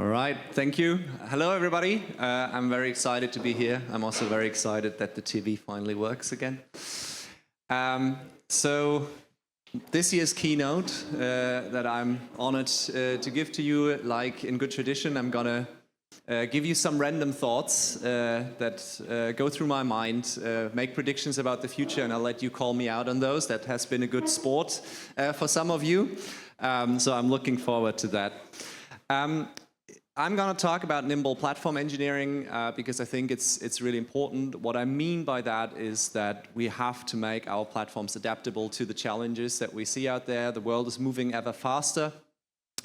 All right, thank you. Hello, everybody. I'm very excited to be here. I'm also very excited that the TV finally works again. So this year's keynote that I'm honored to give to you, like in good tradition, I'm gonna give you some random thoughts that go through my mind, make predictions about the future, and I'll let you call me out on those. That has been a good sport for some of you, so I'm looking forward to that. I'm going to talk about Nimble Platform Engineering because I think it's really important. What I mean by that is that we have to make our platforms adaptable to the challenges that we see out there. The world is moving ever faster,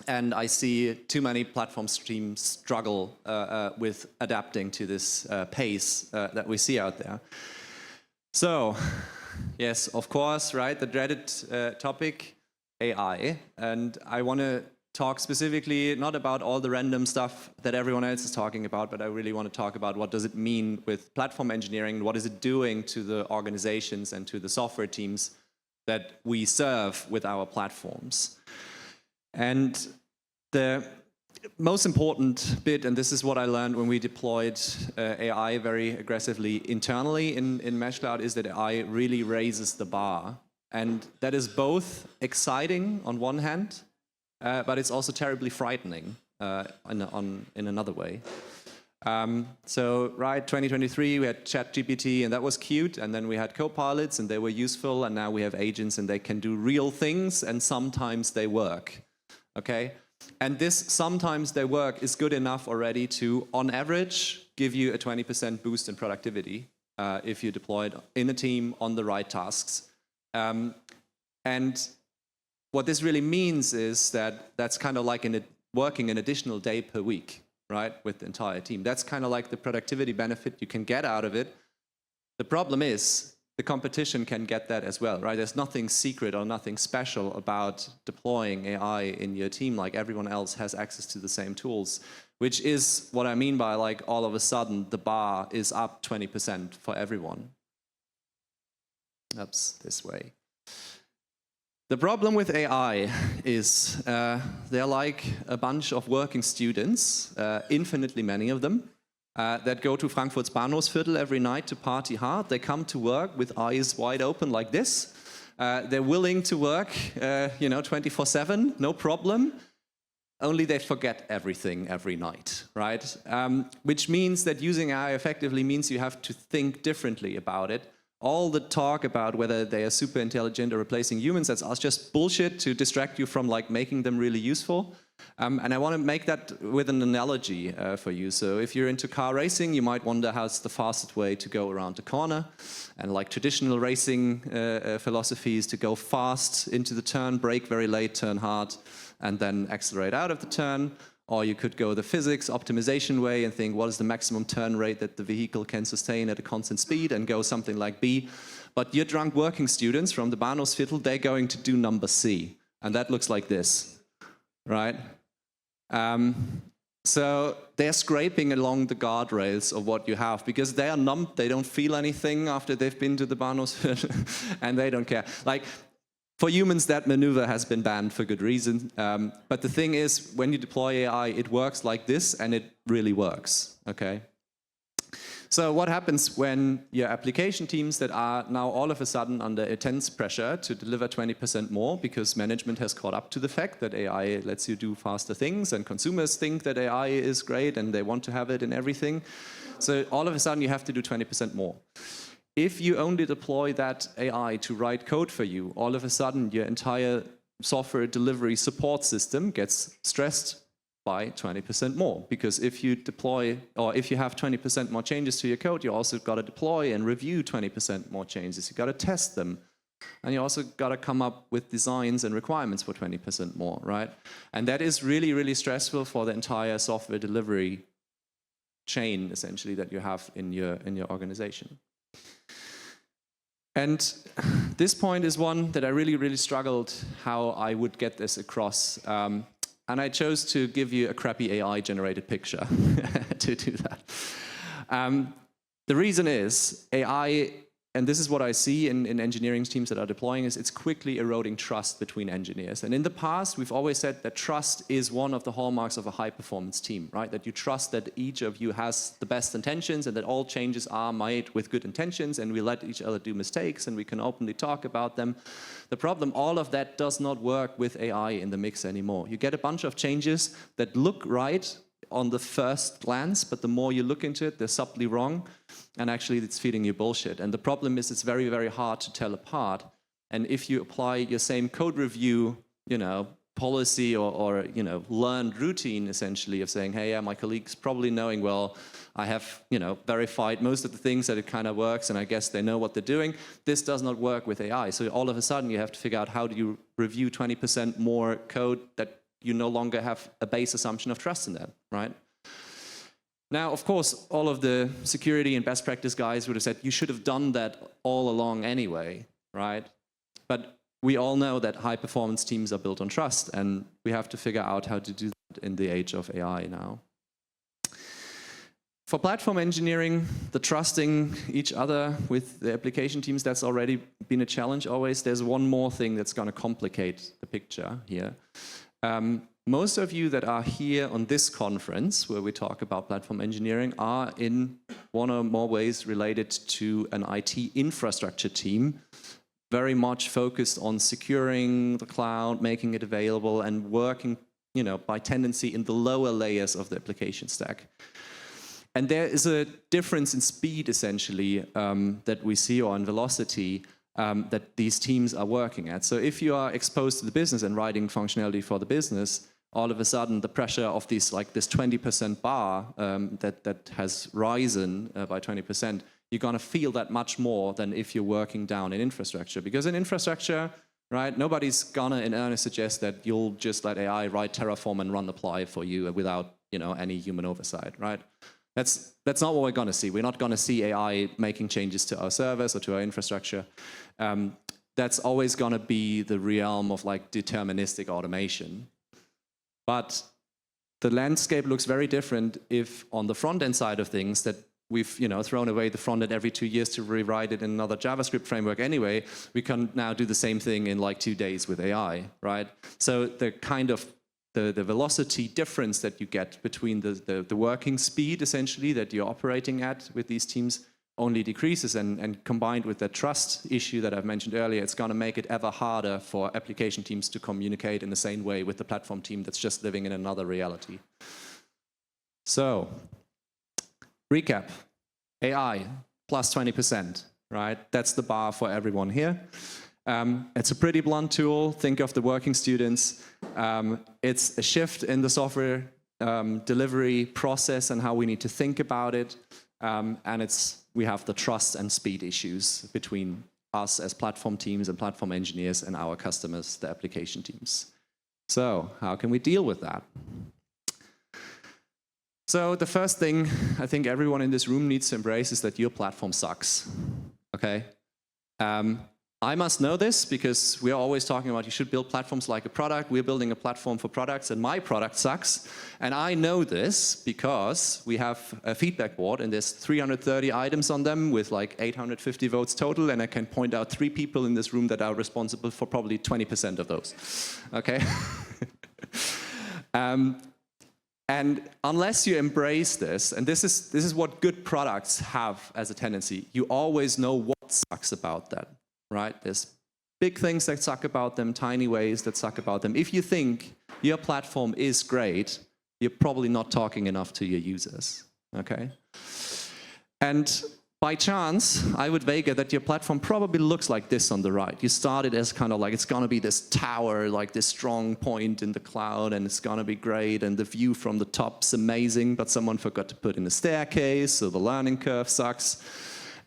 and I see too many platform streams struggle with adapting to this pace that we see out there. So, yes, of course, right, the dreaded topic, AI, and I want to talk specifically not about all the random stuff that everyone else is talking about, but I really want to talk about what does it mean with platform engineering, what is it doing to the organizations and to the software teams that we serve with our platforms. And the most important bit, and this is what I learned when we deployed AI very aggressively internally in meshcloud, is that AI really raises the bar. And that is both exciting on one hand, but it's also terribly frightening in another way. So, right, 2023, we had ChatGPT, and that was cute, and then we had copilots, and they were useful, and now we have agents, and they can do real things, and sometimes they work, okay? And this sometimes they work is good enough already to, on average, give you a 20% boost in productivity if you deploy it in a team on the right tasks. And what this really means is that that's kind of like working an additional day per week, right, with the entire team. That's kind of like the productivity benefit you can get out of it. The problem is the competition can get that as well, right? There's nothing secret or nothing special about deploying AI in your team. Like, everyone else has access to the same tools, which is what I mean by, like, all of a sudden the bar is up 20% for everyone. Oops, this way. The problem with AI is they're like a bunch of working students, infinitely many of them, that go to Frankfurt's Bahnhofsviertel every night to party hard. They come to work with eyes wide open like this. They're willing to work, 24/7, no problem. Only they forget everything every night, right? Which means that using AI effectively means you have to think differently about it. All the talk about whether they are super intelligent or replacing humans, that's just bullshit to distract you from, like, making them really useful. And I want to make that with an analogy for you. So if you're into car racing, you might wonder how's the fastest way to go around the corner. And like traditional racing philosophy is to go fast into the turn, brake very late, turn hard, and then accelerate out of the turn. Or you could go the physics optimization way and think, what is the maximum turn rate that the vehicle can sustain at a constant speed, and go something like B. But your drunk working students from the Bahnhofsviertel, they're going to do number C. And that looks like this, right? So they're scraping along the guardrails of what you have because they are numb, they don't feel anything after they've been to the Bahnhofsviertel, and they don't care. Like, for humans, that maneuver has been banned for good reason. But the thing is, when you deploy AI, it works like this, and it really works, okay? So what happens when your application teams that are now all of a sudden under intense pressure to deliver 20% more because management has caught up to the fact that AI lets you do faster things, and consumers think that AI is great and they want to have it in everything. So all of a sudden you have to do 20% more. If you only deploy that AI to write code for you, all of a sudden your entire software delivery support system gets stressed by 20% more. Because if you deploy, or if you have 20% more changes to your code, you also got to deploy and review 20% more changes. You got to test them. And you also got to come up with designs and requirements for 20% more, right? And that is really, really stressful for the entire software delivery chain, essentially, that you have in your organization. And this point is one that I really, really struggled how I would get this across. And I chose to give you a crappy AI-generated picture to do that. The reason is AI and this is what I see in engineering teams that are deploying, is it's quickly eroding trust between engineers. And in the past, we've always said that trust is one of the hallmarks of a high-performance team, right? That you trust that each of you has the best intentions and that all changes are made with good intentions, and we let each other do mistakes and we can openly talk about them. The problem, all of that does not work with AI in the mix anymore. You get a bunch of changes that look right on the first glance, but the more you look into it, they're subtly wrong, and actually it's feeding you bullshit. And the problem is it's very, very hard to tell apart. And if you apply your same code review, policy or learned routine, essentially, of saying, hey, yeah, my colleagues probably knowing, well, I have, verified most of the things that it kind of works, and I guess they know what they're doing. This does not work with AI. So all of a sudden, you have to figure out how do you review 20% more code that you no longer have a base assumption of trust in that, right? Now, of course, all of the security and best practice guys would have said, you should have done that all along anyway, right? But we all know that high-performance teams are built on trust, and we have to figure out how to do that in the age of AI now. For platform engineering, the trusting each other with the application teams, that's already been a challenge always. There's one more thing that's going to complicate the picture here. Most of you that are here on this conference, where we talk about platform engineering, are in one or more ways related to an IT infrastructure team, very much focused on securing the cloud, making it available, and working, by tendency in the lower layers of the application stack. And there is a difference in speed, essentially, that we see, or in velocity, that these teams are working at. So if you are exposed to the business and writing functionality for the business, all of a sudden the pressure of these, this 20% bar that has risen by 20%, you're going to feel that much more than if you're working down in infrastructure. Because in infrastructure, right, nobody's going to in earnest suggest that you'll just let AI write Terraform and run apply for you without any human oversight, right? That's not what we're going to see. We're not going to see AI making changes to our servers or to our infrastructure. That's always going to be the realm of deterministic automation. But the landscape looks very different if on the front-end side of things that we've thrown away the front-end every 2 years to rewrite it in another JavaScript framework anyway, we can now do the same thing in 2 days with AI, right? So the kind of the velocity difference that you get between the working speed, essentially, that you're operating at with these teams only decreases, and combined with the trust issue that I've mentioned earlier, it's going to make it ever harder for application teams to communicate in the same way with the platform team that's just living in another reality. So, recap, AI plus 20%, right? That's the bar for everyone here. It's a pretty blunt tool. Think of the working students. It's a shift in the software delivery process and how we need to think about it. And we have the trust and speed issues between us as platform teams and platform engineers and our customers, the application teams. So how can we deal with that? So the first thing I think everyone in this room needs to embrace is that your platform sucks, okay? I must know this because we are always talking about you should build platforms like a product. We're building a platform for products, and my product sucks. And I know this because we have a feedback board, and there's 330 items on them with 850 votes total, and I can point out 3 people in this room that are responsible for probably 20% of those, okay? And unless you embrace this, and this is what good products have as a tendency, you always know what sucks about that. Right? There's big things that suck about them, tiny ways that suck about them. If you think your platform is great, you're probably not talking enough to your users, okay? And by chance, I would wager that your platform probably looks like this on the right. You started as kind of it's going to be this tower, this strong point in the cloud, and it's going to be great, and the view from the top's amazing, but someone forgot to put in a staircase, so the learning curve sucks.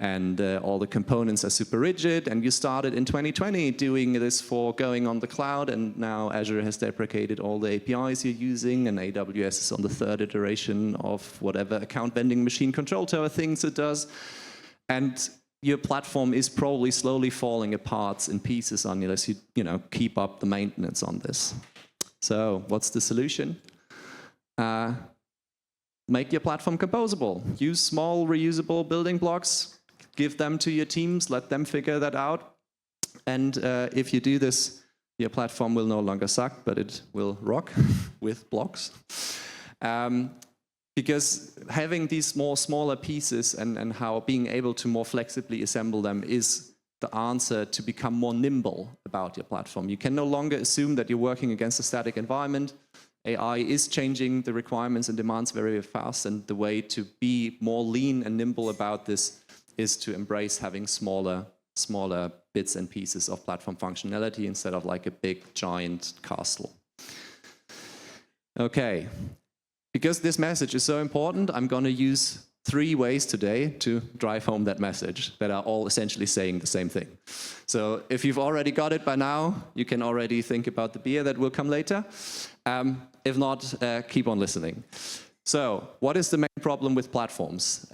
And all the components are super rigid, and you started in 2020 doing this for going on the cloud, and now Azure has deprecated all the APIs you're using, and AWS is on the 3rd iteration of whatever account vending machine control tower things it does. And your platform is probably slowly falling apart in pieces unless you keep up the maintenance on this. So what's the solution? Make your platform composable. Use small reusable building blocks. give them to your teams, let them figure that out. And if you do this, your platform will no longer suck, but it will rock with blocks. Because having these smaller pieces and how being able to more flexibly assemble them is the answer to become more nimble about your platform. You can no longer assume that you're working against a static environment. AI is changing the requirements and demands very, very fast, and the way to be more lean and nimble about this is to embrace having smaller bits and pieces of platform functionality instead of like a big giant castle. Okay, because this message is so important, I'm going to use 3 ways today to drive home that message that are all essentially saying the same thing. So if you've already got it by now, you can already think about the beer that will come later. If not, keep on listening. So what is the main problem with platforms?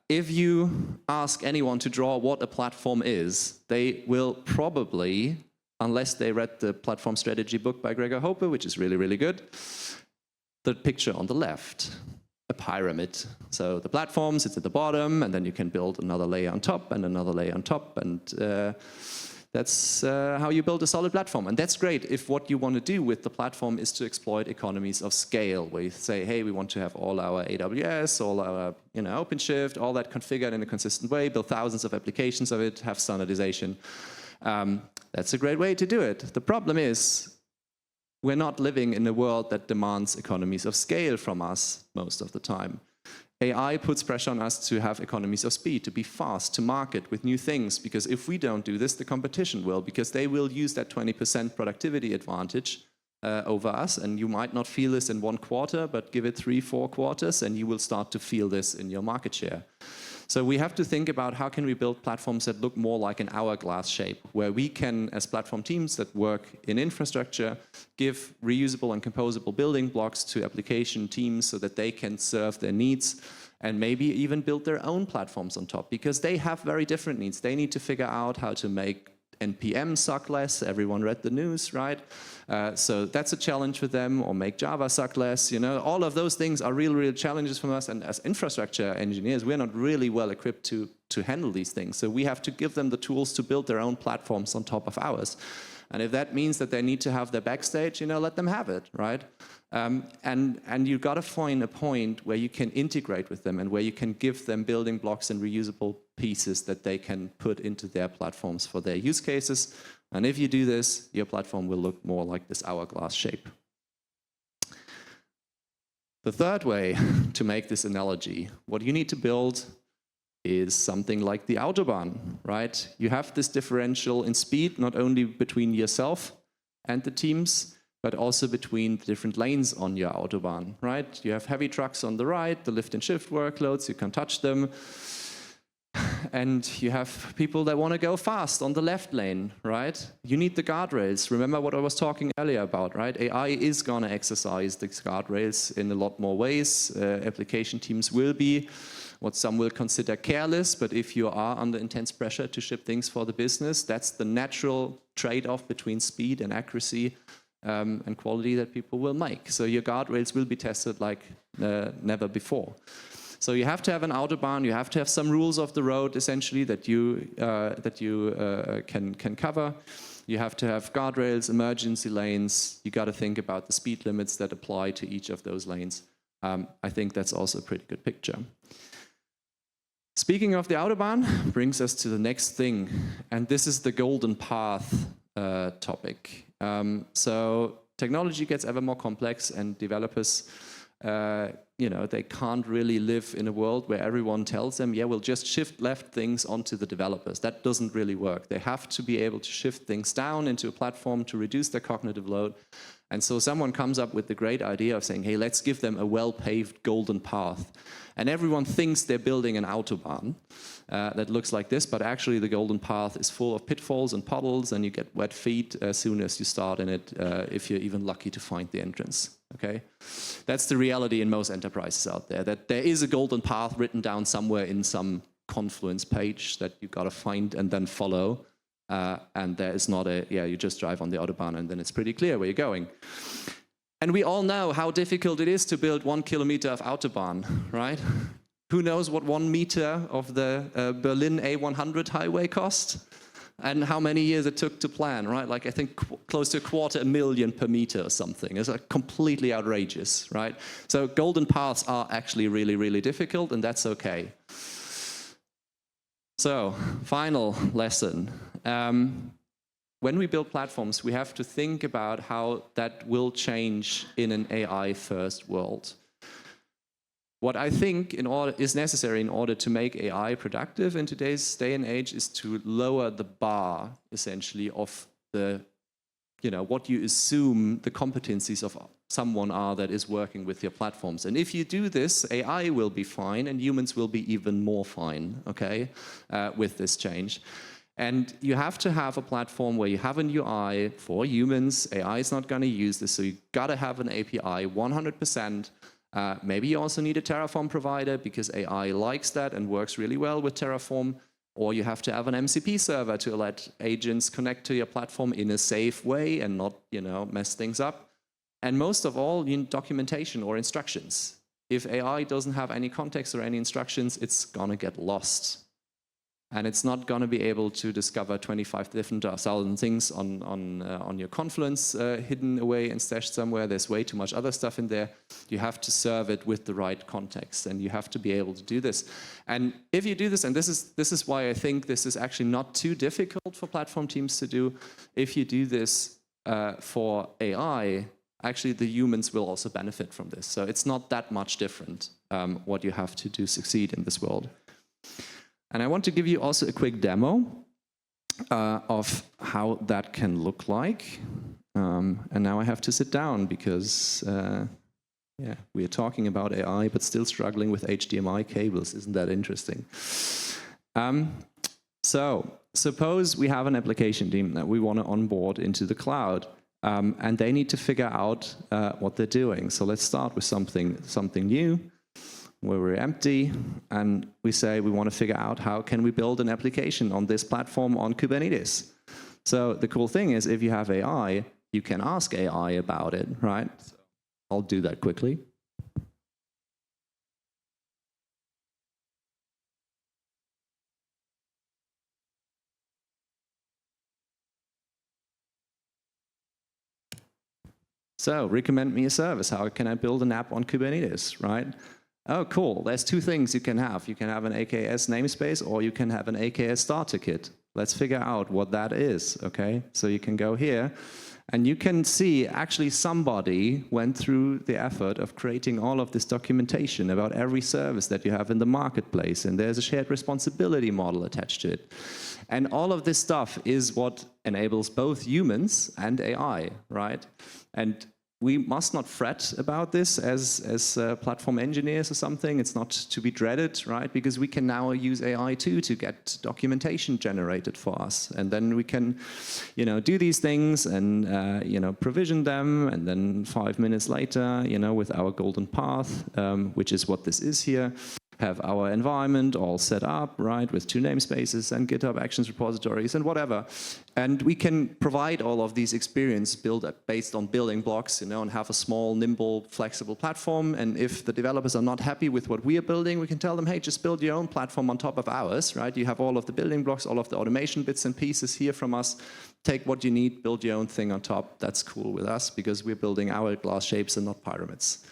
If you ask anyone to draw what a platform is, they will probably, unless they read the platform strategy book by Gregor Hoppe, which is really, really good, the picture on the left, a pyramid. So the platform sits at the bottom, and then you can build another layer on top and another layer on top, and that's how you build a solid platform. And that's great if what you want to do with the platform is to exploit economies of scale, where you say, hey, we want to have all our AWS, all our OpenShift, all that configured in a consistent way, build thousands of applications of it, have standardization. That's a great way to do it. The problem is, we're not living in a world that demands economies of scale from us most of the time. AI puts pressure on us to have economies of speed, to be fast, to market with new things, because if we don't do this, the competition will, because they will use that 20% productivity advantage over us, and you might not feel this in 1 quarter, but give it 3-4 quarters, and you will start to feel this in your market share. So we have to think about how can we build platforms that look more like an hourglass shape, where we can, as platform teams that work in infrastructure, give reusable and composable building blocks to application teams so that they can serve their needs, and maybe even build their own platforms on top, because they have very different needs. They need to figure out how to make NPM suck less. Everyone read the news, right? So that's a challenge for them, or make Java suck less. All of those things are real challenges for us. And as infrastructure engineers, we're not really well equipped to handle these things. So we have to give them the tools to build their own platforms on top of ours. And if that means that they need to have their backstage, let them have it, right? And you've got to find a point where you can integrate with them and where you can give them building blocks and reusable pieces that they can put into their platforms for their use cases. And if you do this, your platform will look more like this hourglass shape. The third way to make this analogy, what you need to build is something like the Autobahn, right? You have this differential in speed, not only between yourself and the teams, but also between the different lanes on your Autobahn, right? You have heavy trucks on the right, the lift and shift workloads, you can touch them. And you have people that want to go fast on the left lane, right? You need the guardrails. Remember what I was talking earlier about, right? AI is going to exercise these guardrails in a lot more ways. Application teams will be what some will consider careless, but if you are under intense pressure to ship things for the business, that's the natural trade-off between speed and accuracy and quality that people will make. So your guardrails will be tested like never before. So you have to have an Autobahn, you have to have some rules of the road, essentially, that you can cover. You have to have guardrails, emergency lanes. You got to think about the speed limits that apply to each of those lanes. I think that's also a pretty good picture. Speaking of the Autobahn, brings us to the next thing, and this is the golden path topic. So technology gets ever more complex, and developers they can't really live in a world where everyone tells them, yeah, we'll just shift left things onto the developers. That doesn't really work. They have to be able to shift things down into a platform to reduce their cognitive load. And so someone comes up with the great idea of saying, hey, let's give them a well-paved golden path. And everyone thinks they're building an Autobahn that looks like this, but actually the golden path is full of pitfalls and puddles, and you get wet feet as soon as you start in it, if you're even lucky to find the entrance. Okay, that's the reality in most enterprises out there, that there is a golden path written down somewhere in some Confluence page that you got to find and then follow. And there is not you just drive on the Autobahn and then it's pretty clear where you're going. And we all know how difficult it is to build 1 kilometer of Autobahn, right? Who knows what 1 meter of the Berlin A100 highway cost? And how many years it took to plan, right? Like I think close to $250,000 per meter or something. It's like completely outrageous, right? So golden paths are actually really, really difficult, and that's okay. So, final lesson. When we build platforms, we have to think about how that will change in an AI-first world. What I think is necessary in order to make AI productive in today's day and age is to lower the bar, essentially, of the, what you assume the competencies of someone are that is working with your platforms. And if you do this, AI will be fine, and humans will be even more fine, okay, with this change. And you have to have a platform where you have an UI for humans. AI is not going to use this, so you've got to have an API 100%. Maybe you also need a Terraform provider because AI likes that and works really well with Terraform. Or you have to have an MCP server to let agents connect to your platform in a safe way and not, mess things up. And most of all, you need documentation or instructions. If AI doesn't have any context or any instructions, it's going to get lost. And it's not going to be able to discover 25,000 things on your Confluence hidden away and stashed somewhere. There's way too much other stuff in there. You have to serve it with the right context, and you have to be able to do this. And if you do this, and this is why I think this is actually not too difficult for platform teams to do, if you do this for AI, actually the humans will also benefit from this. So it's not that much different what you have to do succeed in this world. And I want to give you also a quick demo of how that can look like. And now I have to sit down because we are talking about AI, but still struggling with HDMI cables. Isn't that interesting? So suppose we have an application team that we want to onboard into the cloud, and they need to figure out what they're doing. So let's start with something new, where we're empty, and we say we want to figure out how can we build an application on this platform on Kubernetes. So the cool thing is, if you have AI, you can ask AI about it, right? So I'll do that quickly. So recommend me a service. How can I build an app on Kubernetes, right? Oh, cool. There's two things you can have. You can have an AKS namespace, or you can have an AKS starter kit. Let's figure out what that is, okay? So you can go here, and you can see actually somebody went through the effort of creating all of this documentation about every service that you have in the marketplace, and there's a shared responsibility model attached to it. And all of this stuff is what enables both humans and AI, right? And we must not fret about this as platform engineers or something. It's not to be dreaded, right? Because we can now use AI too to get documentation generated for us. And then we can, do these things and, provision them. And then 5 minutes later, with our golden path, which is what this is here, have our environment all set up, right, with 2 namespaces and GitHub Actions repositories and whatever. And we can provide all of these experience based on building blocks, and have a small, nimble, flexible platform. And if the developers are not happy with what we are building, we can tell them, hey, just build your own platform on top of ours, right? You have all of the building blocks, all of the automation bits and pieces here from us. Take what you need, build your own thing on top. That's cool with us because we're building hourglass shapes and not pyramids.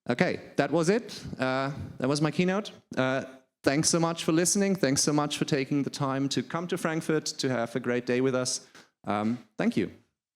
Okay, that was it. That was my keynote. Thanks so much for listening. Thanks so much for taking the time to come to Frankfurt to have a great day with us. Thank you.